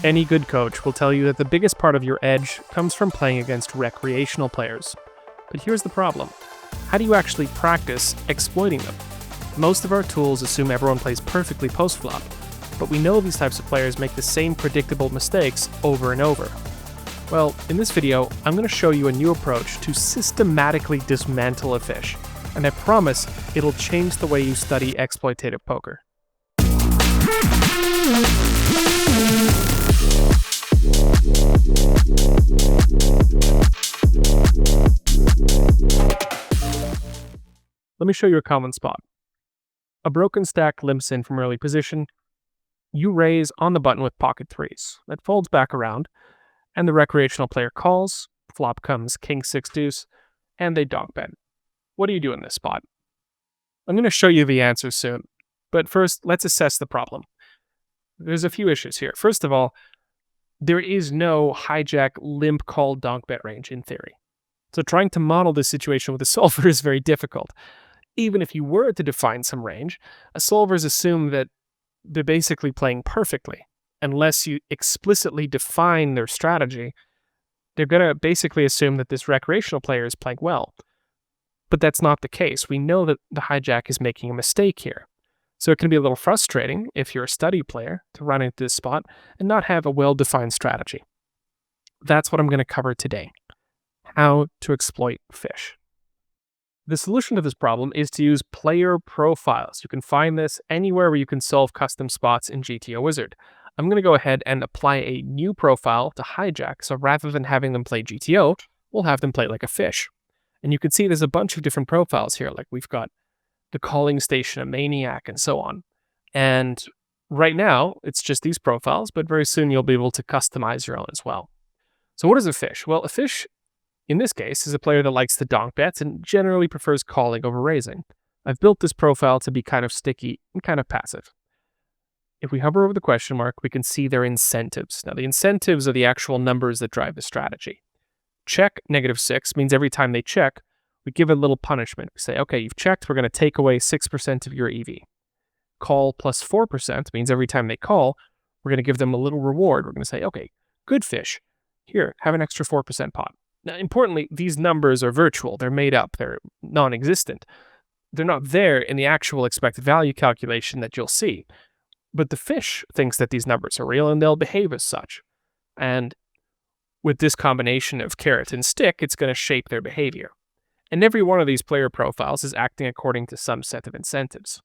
Any good coach will tell you that the biggest part of your edge comes from playing against recreational players. But here's the problem. How do you actually practice exploiting them? Most of our tools assume everyone plays perfectly post-flop, but we know these types of players make the same predictable mistakes over and over. Well, in this video, I'm going to show you a new approach to systematically dismantle a fish, and I promise it'll change the way you study exploitative poker. Let me show you a common spot. A broken stack limps in from early position. You raise on the button with pocket threes. That folds back around, and the recreational player calls. Flop comes king six deuce, and they donk bet. What do you do in this spot? I'm going to show you the answer soon, but first let's assess the problem. There's a few issues here. First of all, there is no hijack limp-call donk bet range in theory. So trying to model this situation with a solver is very difficult. Even if you were to define some range, solvers assume that they're basically playing perfectly. Unless you explicitly define their strategy, they're going to basically assume that this recreational player is playing well. But that's not the case. We know that the hijack is making a mistake here. So it can be a little frustrating if you're a study player to run into this spot and not have a well-defined strategy. That's what I'm going to cover today. How to exploit fish. The solution to this problem is to use player profiles. You can find this anywhere where you can solve custom spots in GTO Wizard. I'm going to go ahead and apply a new profile to hijack, so rather than having them play GTO, we'll have them play like a fish. And you can see there's a bunch of different profiles here, like we've got the calling station, a maniac, and so on. And right now, it's just these profiles, but very soon you'll be able to customize your own as well. So what is a fish? Well, a fish, in this case, is a player that likes to donk bets and generally prefers calling over raising. I've built this profile to be kind of sticky and kind of passive. If we hover over the question mark, we can see their incentives. Now, the incentives are the actual numbers that drive the strategy. Check -6 means every time they check, we give a little punishment. We say, okay, you've checked, we're going to take away 6% of your EV. Call plus 4% means every time they call, we're going to give them a little reward. We're going to say, okay, good fish. Here, have an extra 4% pot. Now, importantly, these numbers are virtual. They're made up. They're non-existent. They're not there in the actual expected value calculation that you'll see. But the fish thinks that these numbers are real and they'll behave as such. And with this combination of carrot and stick, it's going to shape their behavior. And every one of these player profiles is acting according to some set of incentives.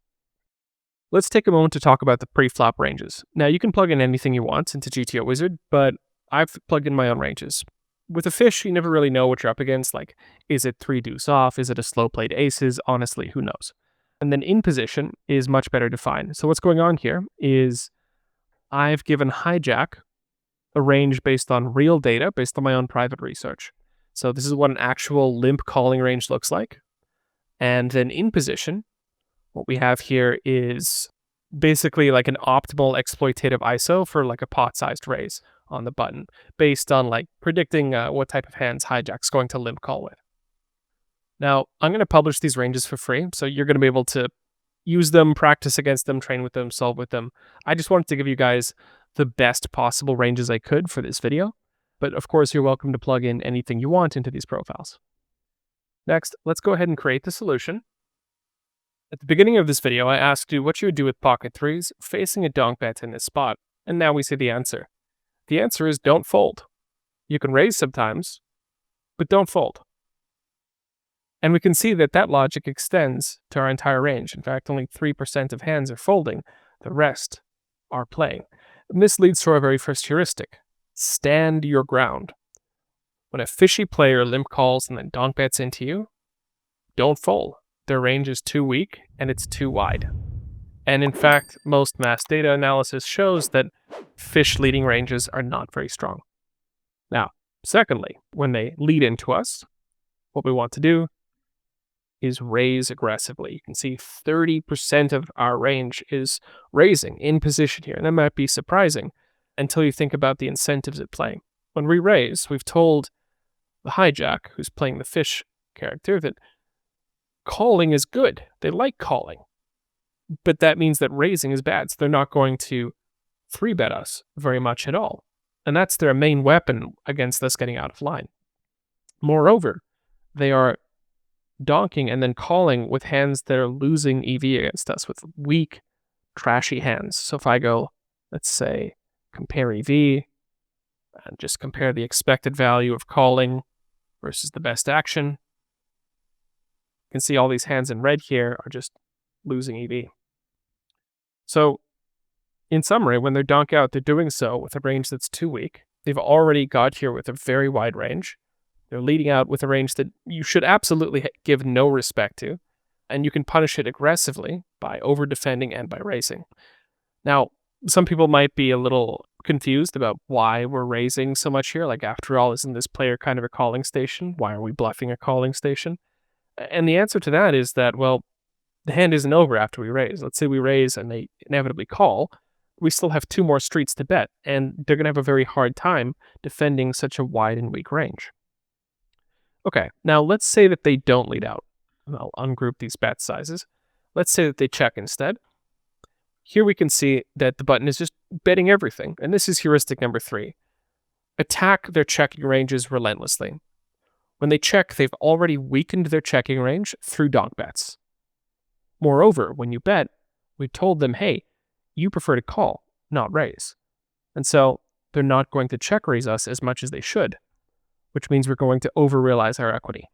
Let's take a moment to talk about the pre-flop ranges. Now, you can plug in anything you want into GTO Wizard, but I've plugged in my own ranges. With a fish, you never really know what you're up against. Like, is it 3 deuce off? Is it a slow played aces? Honestly, who knows? And then in position is much better defined. So what's going on here is I've given hijack a range based on real data, based on my own private research. So this is what an actual limp calling range looks like. And then in position, what we have here is basically like an optimal exploitative ISO for like a pot-sized raise on the button, based on like predicting what type of hands hijack's going to limp call with. Now, I'm going to publish these ranges for free, so you're going to be able to use them, practice against them, train with them, solve with them. I just wanted to give you guys the best possible ranges I could for this video. But of course, you're welcome to plug in anything you want into these profiles. Next, let's go ahead and create the solution. At the beginning of this video, I asked you what you would do with pocket threes facing a donk bet in this spot, and now we see the answer. The answer is don't fold. You can raise sometimes, but don't fold. And we can see that that logic extends to our entire range. In fact, only 3% of hands are folding. The rest are playing. And this leads to our very first heuristic. Stand your ground. When a fishy player limp calls and then donk bets into you, don't fold. Their range is too weak and it's too wide. And in fact, most mass data analysis shows that fish leading ranges are not very strong. Now, secondly, when they lead into us, what we want to do is raise aggressively. You can see 30% of our range is raising in position here. And that might be surprising until you think about the incentives at play. When we raise, we've told the hijack, who's playing the fish character, that calling is good. They like calling. But that means that raising is bad, so they're not going to 3-bet us very much at all. and that's their main weapon against us getting out of line. Moreover, they are donking and then calling with hands that are losing EV against us, with weak, trashy hands. So if I go, let's say, compare EV, and just compare the expected value of calling versus the best action, you can see all these hands in red here are just losing EV. So in summary, when they're donk out, they're doing so with a range that's too weak. They've already got here with a very wide range. They're leading out with a range that you should absolutely give no respect to, and you can punish it aggressively by over-defending and by raising. Now, some people might be a little confused about why we're raising so much here. Like, after all, isn't this player kind of a calling station? Why are we bluffing a calling station? And the answer to that is that, well, the hand isn't over after we raise. Let's say we raise and they inevitably call. We still have 2 more streets to bet, and they're going to have a very hard time defending such a wide and weak range. Okay, now let's say that they don't lead out. I'll ungroup these bet sizes. Let's say that they check instead. Here we can see that the button is just betting everything, and this is heuristic number 3. Attack their checking ranges relentlessly. When they check, they've already weakened their checking range through donk bets. Moreover, when you bet, we've told them, hey, you prefer to call, not raise. And so they're not going to check raise us as much as they should, which means we're going to over-realize our equity.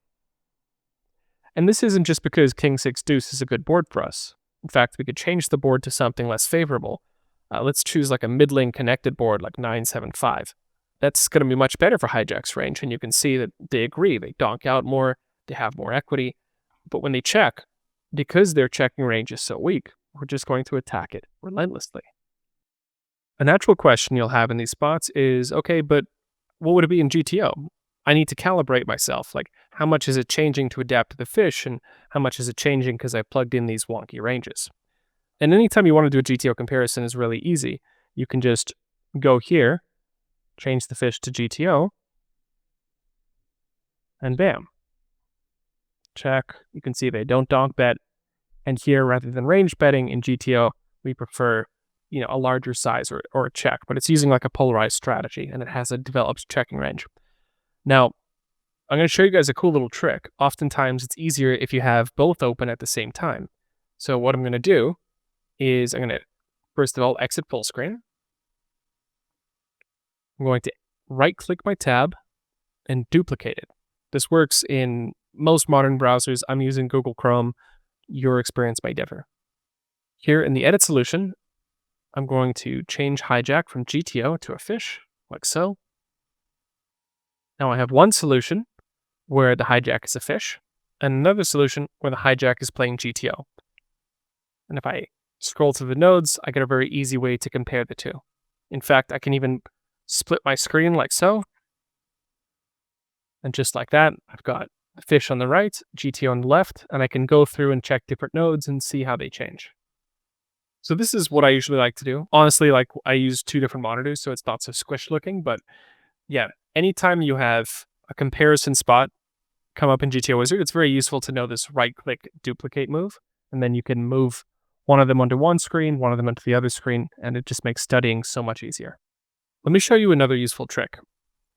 And this isn't just because King 6 Deuce is a good board for us. In fact, we could change the board to something less favorable. Let's choose like a middling connected board like 9-7-5. That's going to be much better for hijack's range, and you can see that they agree. They donk out more, they have more equity, but when they check, because their checking range is so weak, we're just going to attack it relentlessly. A natural question you'll have in these spots is, okay, but what would it be in GTO? I need to calibrate myself. Like, how much is it changing to adapt to the fish, and how much is it changing because I plugged in these wonky ranges? And anytime you want to do a GTO comparison is really easy. You can just go here, change the fish to GTO, and bam. Check. You can see they don't donk bet. And here, rather than range betting in GTO, we prefer, a larger size or a check, but it's using like a polarized strategy, and it has a developed checking range. Now, I'm going to show you guys a cool little trick. Oftentimes, it's easier if you have both open at the same time. So what I'm going to do is I'm going to, first of all, exit full screen. I'm going to right-click my tab and duplicate it. This works in most modern browsers. I'm using Google Chrome. Your experience may differ. Here in the edit solution, I'm going to change hijack from GTO to a fish, like so. Now I have one solution where the hijack is a fish, and another solution where the hijack is playing GTO. And if I scroll through the nodes, I get a very easy way to compare the two. In fact, I can even split my screen like so. And just like that, I've got the fish on the right, GTO on the left, and I can go through and check different nodes and see how they change. So this is what I usually like to do. Honestly, like, I use 2 different monitors, so it's not so squished looking, but yeah, anytime you have a comparison spot come up in GTO Wizard, it's very useful to know this right-click duplicate move, and then you can move one of them onto one screen, one of them onto the other screen, and it just makes studying so much easier. Let me show you another useful trick.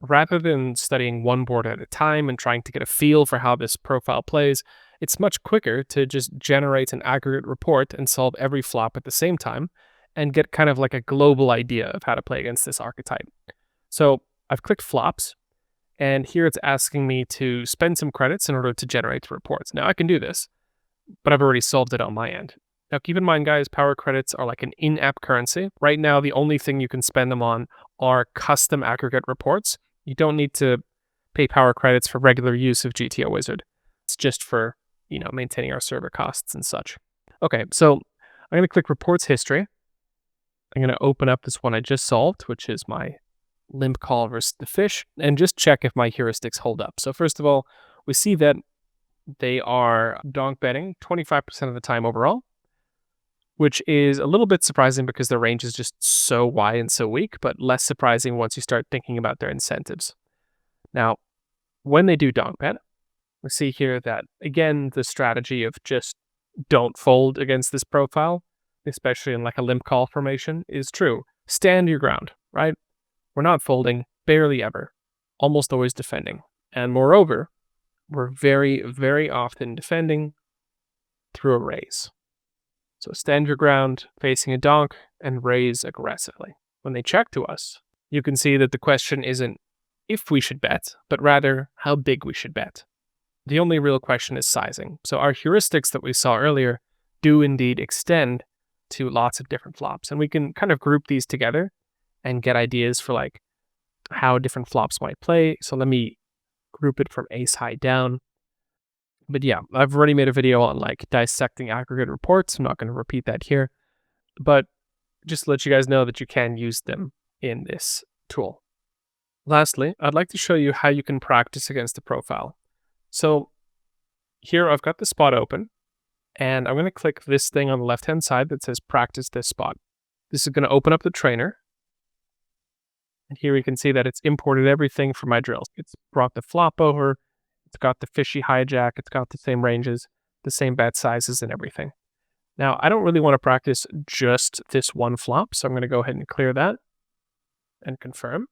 Rather than studying one board at a time and trying to get a feel for how this profile plays, it's much quicker to just generate an aggregate report and solve every flop at the same time and get kind of like a global idea of how to play against this archetype. So I've clicked flops, and here it's asking me to spend some credits in order to generate the reports. Now I can do this, but I've already solved it on my end. Now keep in mind, guys, power credits are like an in-app currency. Right now, the only thing you can spend them on are custom aggregate reports. You don't need to pay power credits for regular use of GTO Wizard. It's just for, maintaining our server costs and such. Okay, so I'm going to click Reports History. I'm going to open up this one I just solved, which is my Limp-Call versus the fish, and just check if my heuristics hold up. So first of all, we see that they are donk betting 25% of the time overall, which is a little bit surprising because their range is just so wide and so weak, but less surprising once you start thinking about their incentives. Now, when they do donk bet, we see here that, again, the strategy of just don't fold against this profile, especially in like a Limp-Call formation, is true. Stand your ground, right? We're not folding, barely ever, almost always defending. And moreover, we're very, very often defending through a raise. So stand your ground, facing a donk, and raise aggressively. When they check to us, you can see that the question isn't if we should bet, but rather how big we should bet. The only real question is sizing. So our heuristics that we saw earlier do indeed extend to lots of different flops. And we can kind of group these together and get ideas for like how different flops might play. So let me group it from ace high down. But yeah, I've already made a video on like dissecting aggregate reports. I'm not going to repeat that here, but just to let you guys know that you can use them in this tool. Lastly, I'd like to show you how you can practice against the profile. So here I've got the spot open, and I'm going to click this thing on the left-hand side that says practice this spot. This is going to open up the trainer. And here we can see that it's imported everything for my drills. It's brought the flop over. It's got the fishy hijack. It's got the same ranges, the same bet sizes and everything. Now, I don't really want to practice just this one flop, so I'm going to go ahead and clear that and confirm.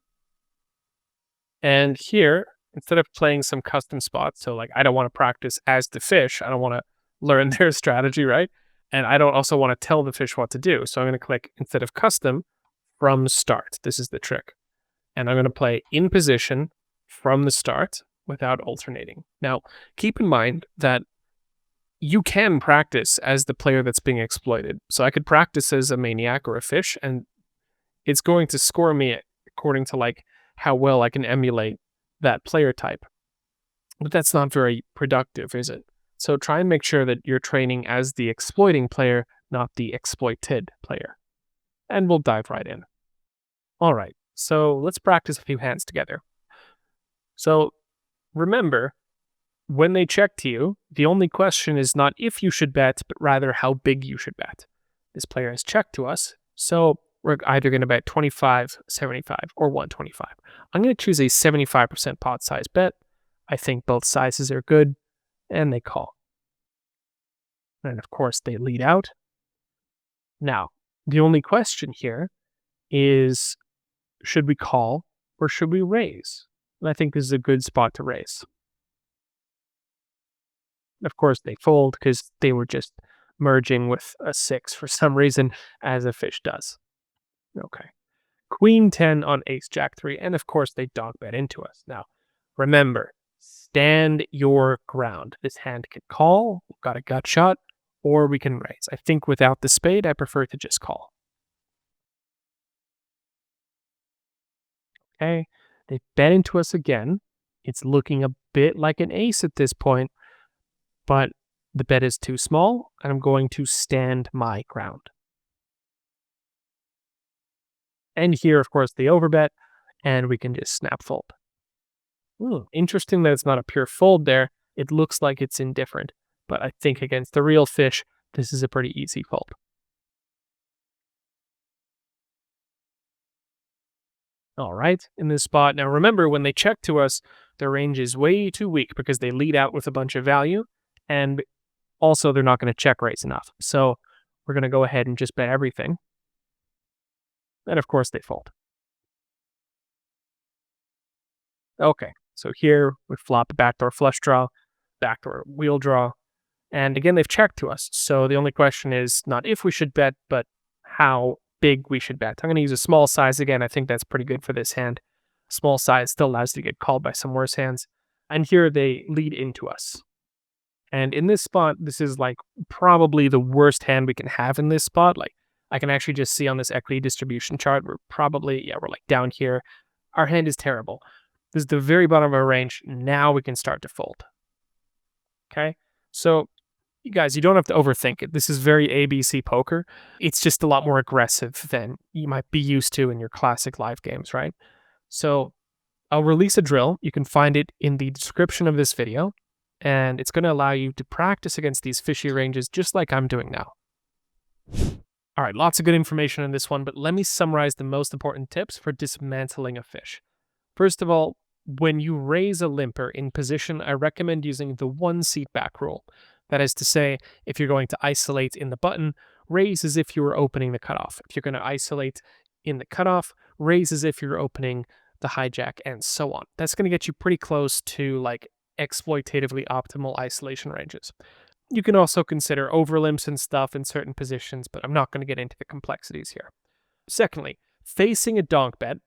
And here, instead of playing some custom spots, so like I don't want to practice as the fish, I don't want to learn their strategy, right? And I don't also want to tell the fish what to do. So I'm going to click, instead of custom, from start. This is the trick. And I'm going to play in position from the start without alternating. Now, keep in mind that you can practice as the player that's being exploited. So I could practice as a maniac or a fish, and it's going to score me according to like how well I can emulate that player type. But that's not very productive, is it? So try and make sure that you're training as the exploiting player, not the exploited player. And we'll dive right in. All right, so let's practice a few hands together. So remember, when they check to you, the only question is not if you should bet, but rather how big you should bet. This player has checked to us, so we're either going to bet 25, 75, or 125. I'm going to choose a 75% pot size bet. I think both sizes are good, and they call. And of course, they lead out. Now, the only question here is, should we call or should we raise? And I think this is a good spot to raise. Of course, they fold because they were just merging with a 6 for some reason, as a fish does. Okay. Queen 10 on ace jack 3, and of course they donk bet into us. Now, remember, stand your ground. This hand can call, we've got a gut shot, or we can raise. I think without the spade, I prefer to just call. Okay, they bet into us again. It's looking a bit like an ace at this point, but the bet is too small, and I'm going to stand my ground. And here, of course, the overbet, and we can just snap fold. Ooh, interesting that it's not a pure fold there. It looks like it's indifferent, but I think against the real fish, this is a pretty easy fold. All right, in this spot. Now remember, when they check to us, their range is way too weak because they lead out with a bunch of value, and also they're not going to check raise enough. So we're going to go ahead and just bet everything. And of course, they fold. Okay, so here we flop a backdoor flush draw, backdoor wheel draw, and again, they've checked to us. So the only question is not if we should bet, but how big we should bet. I'm going to use a small size again. I think that's pretty good for this hand. Small size still allows you to get called by some worse hands. And here they lead into us. And in this spot, this is like probably the worst hand we can have in this spot. Like I can actually just see on this equity distribution chart, we're like down here. Our hand is terrible. This is the very bottom of our range. Now we can start to fold. Okay, so you guys, you don't have to overthink it. This is very ABC poker. It's just a lot more aggressive than you might be used to in your classic live games, right? So I'll release a drill. You can find it in the description of this video, and it's going to allow you to practice against these fishy ranges just like I'm doing now. All right, lots of good information in this one, but let me summarize the most important tips for dismantling a fish. First of all, when you raise a limper in position, I recommend using the one seat back rule. That is to say, if you're going to isolate in the button, raise as if you were opening the cutoff. If you're going to isolate in the cutoff, raises if you're opening the hijack, and so on. That's going to get you pretty close to like exploitatively optimal isolation ranges. You can also consider overlimps and stuff in certain positions, but I'm not going to get into the complexities here. Secondly, facing a donk bet,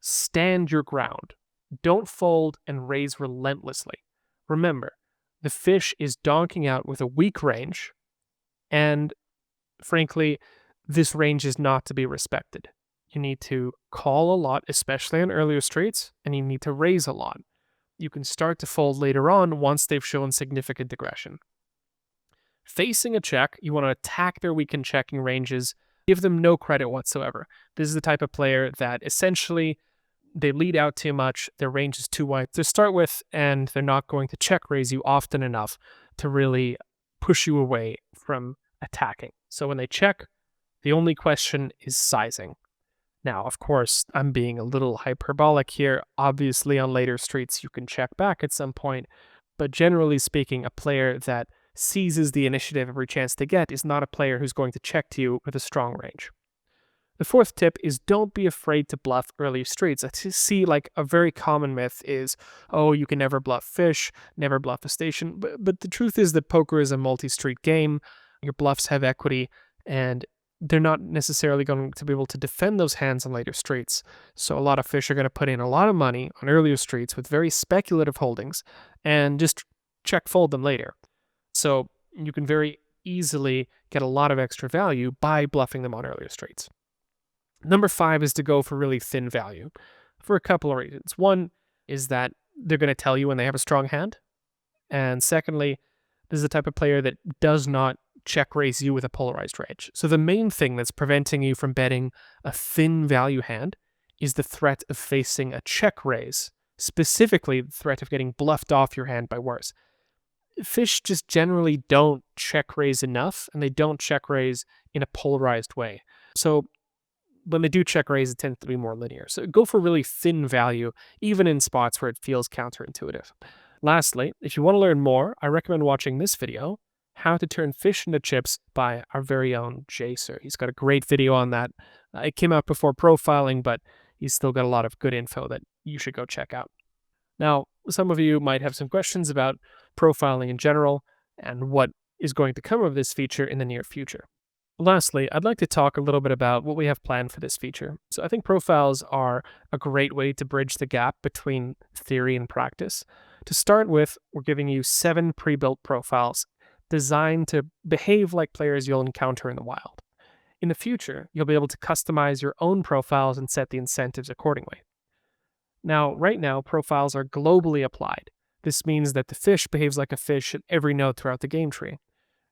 stand your ground. Don't fold and raise relentlessly. Remember, the fish is donking out with a weak range, and frankly, this range is not to be respected. You need to call a lot, especially on earlier streets, and you need to raise a lot. You can start to fold later on once they've shown significant aggression. Facing a check, you want to attack their weakened checking ranges, give them no credit whatsoever. This is the type of player that essentially they lead out too much, their range is too wide to start with, and they're not going to check raise you often enough to really push you away from attacking. So when they check, the only question is sizing. Now, of course, I'm being a little hyperbolic here. Obviously, on later streets, you can check back at some point, but generally speaking, a player that seizes the initiative every chance they get is not a player who's going to check to you with a strong range. The fourth tip is don't be afraid to bluff early streets. I see like a very common myth is, oh, you can never bluff fish, never bluff a station. But the truth is that poker is a multi-street game. Your bluffs have equity, and they're not necessarily going to be able to defend those hands on later streets. So a lot of fish are going to put in a lot of money on earlier streets with very speculative holdings and just check fold them later. So you can very easily get a lot of extra value by bluffing them on earlier streets. Number 5 is to go for really thin value for a couple of reasons. One is that they're going to tell you when they have a strong hand. And secondly, this is the type of player that does not check raise you with a polarized range. So the main thing that's preventing you from betting a thin value hand is the threat of facing a check raise, specifically the threat of getting bluffed off your hand by worse. Fish just generally don't check raise enough, and they don't check raise in a polarized way. So when they do check raise, it tends to be more linear. So go for really thin value, even in spots where it feels counterintuitive. Lastly, if you want to learn more, I recommend watching this video, How to Turn Fish into Chips by our very own Jaser. He's got a great video on that. It came out before profiling, but he's still got a lot of good info that you should go check out. Now, some of you might have some questions about profiling in general and what is going to come of this feature in the near future. Lastly, I'd like to talk a little bit about what we have planned for this feature. So I think profiles are a great way to bridge the gap between theory and practice. To start with, we're giving you 7 pre-built profiles designed to behave like players you'll encounter in the wild. In the future, you'll be able to customize your own profiles and set the incentives accordingly. Now, right now, profiles are globally applied. This means that the fish behaves like a fish at every node throughout the game tree.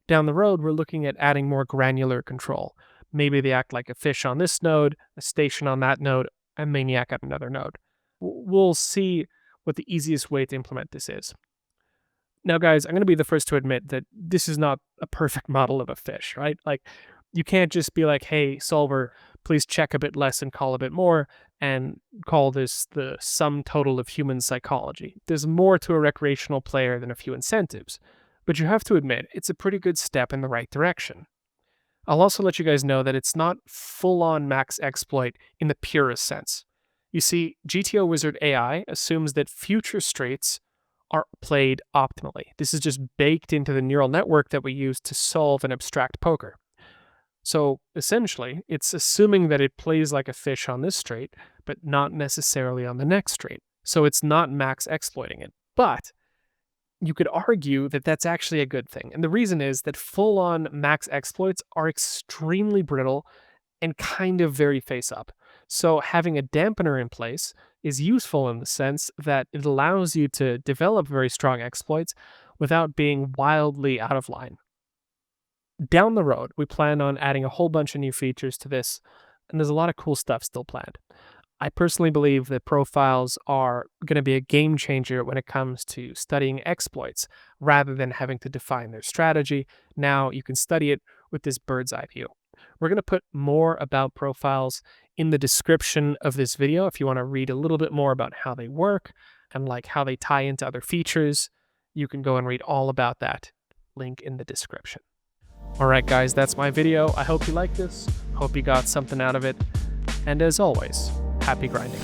Down the road, we're looking at adding more granular control. Maybe they act like a fish on this node, a station on that node, a maniac at another node. We'll see what the easiest way to implement this is. Now, guys, I'm going to be the first to admit that this is not a perfect model of a fish, right? Like, you can't just be like, hey, solver, please check a bit less and call a bit more, and call this the sum total of human psychology. There's more to a recreational player than a few incentives. But you have to admit, it's a pretty good step in the right direction. I'll also let you guys know that it's not full-on max exploit in the purest sense. You see, GTO Wizard AI assumes that future streets are played optimally. This is just baked into the neural network that we use to solve and abstract poker. So essentially, it's assuming that it plays like a fish on this straight, but not necessarily on the next straight. So it's not max exploiting it. But you could argue that that's actually a good thing. And the reason is that full-on max exploits are extremely brittle and kind of very face-up. So having a dampener in place is useful in the sense that it allows you to develop very strong exploits without being wildly out of line. Down the road, we plan on adding a whole bunch of new features to this, and there's a lot of cool stuff still planned. I personally believe that profiles are going to be a game changer when it comes to studying exploits, rather than having to define their strategy. Now you can study it with this bird's eye view. We're going to put more about profiles in the description of this video if you want to read a little bit more about how they work and like how they tie into other features. You can go and read all about that. Link in the description. All right, guys, that's my video. I hope you liked this. Hope you got something out of it. And as always, happy grinding.